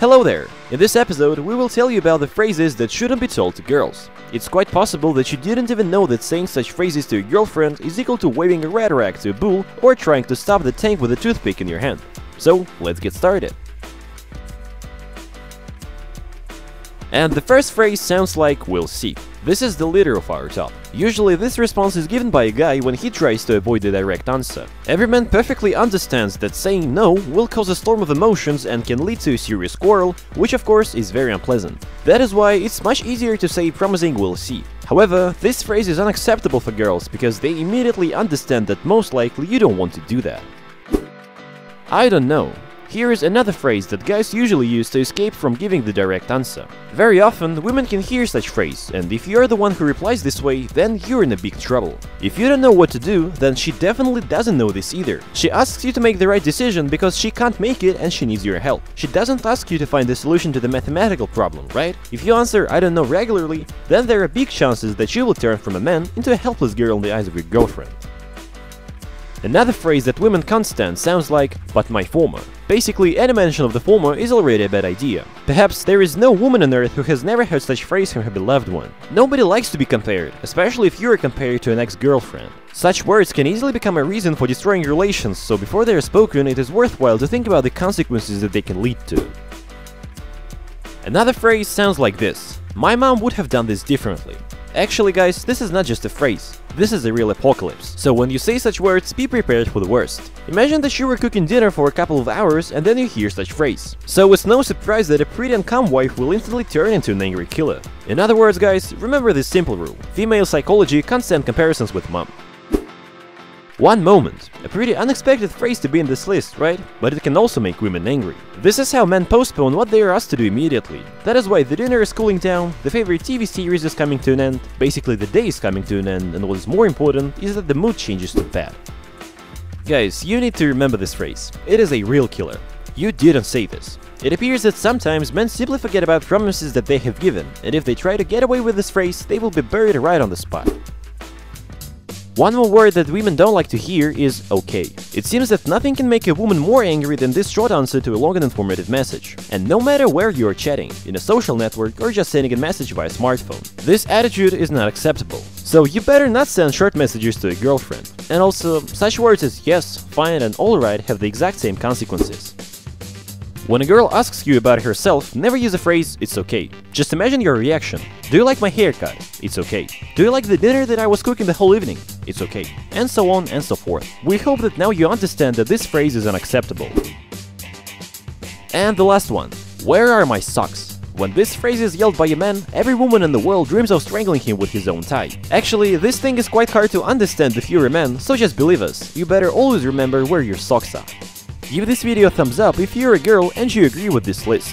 Hello there! In this episode, we will tell you about the phrases that shouldn't be told to girls. It's quite possible that you didn't even know that saying such phrases to your girlfriend is equal to waving a red rag to a bull or trying to stop the tank with a toothpick in your hand. So, let's get started. And the first phrase sounds like "we'll see." This is the leader of our top. Usually this response is given by a guy when he tries to avoid the direct answer. Every man perfectly understands that saying no will cause a storm of emotions and can lead to a serious quarrel, which of course is very unpleasant. That is why it's much easier to say promising "we'll see." However, this phrase is unacceptable for girls because they immediately understand that most likely you don't want to do that. I don't know. Here is another phrase that guys usually use to escape from giving the direct answer. Very often, women can hear such phrase, and if you're the one who replies this way, then you're in a big trouble. If you don't know what to do, then she definitely doesn't know this either. She asks you to make the right decision because she can't make it and she needs your help. She doesn't ask you to find the solution to the mathematical problem, right? If you answer "I don't know" regularly, then there are big chances that you will turn from a man into a helpless girl in the eyes of your girlfriend. Another phrase that women can't stand sounds like "but my former." Basically, any mention of the former is already a bad idea. Perhaps there is no woman on earth who has never heard such phrase from her beloved one. Nobody likes to be compared, especially if you are compared to an ex-girlfriend. Such words can easily become a reason for destroying relations, so before they are spoken, it is worthwhile to think about the consequences that they can lead to. Another phrase sounds like this: "My mom would have done this differently." Actually, guys, this is not just a phrase. This is a real apocalypse. So when you say such words, be prepared for the worst. Imagine that you were cooking dinner for a couple of hours and then you hear such phrase. So it's no surprise that a pretty and calm wife will instantly turn into an angry killer. In other words, guys, remember this simple rule: female psychology can't stand comparisons with mom. One moment. A pretty unexpected phrase to be in this list, right? But it can also make women angry. This is how men postpone what they are asked to do immediately. That is why the dinner is cooling down, the favorite TV series is coming to an end, basically the day is coming to an end, and what is more important is that the mood changes to bad. Guys, you need to remember this phrase. It is a real killer. You didn't say this. It appears that sometimes men simply forget about promises that they have given, and if they try to get away with this phrase, they will be buried right on the spot. One more word that women don't like to hear is "okay." It seems that nothing can make a woman more angry than this short answer to a long and informative message. And no matter where you are chatting, in a social network or just sending a message via smartphone, this attitude is not acceptable. So you better not send short messages to a girlfriend. And also, such words as "yes," "fine," and "alright" have the exact same consequences. When a girl asks you about herself, never use the phrase "it's okay." Just imagine your reaction. "Do you like my haircut?" "It's okay." "Do you like the dinner that I was cooking the whole evening?" "It's okay." And so on and so forth. We hope that now you understand that this phrase is unacceptable. And the last one. "Where are my socks?" When this phrase is yelled by a man, every woman in the world dreams of strangling him with his own tie. Actually, this thing is quite hard to understand if you're a man, so just believe us, you better always remember where your socks are. Give this video a thumbs up if you're a girl and you agree with this list.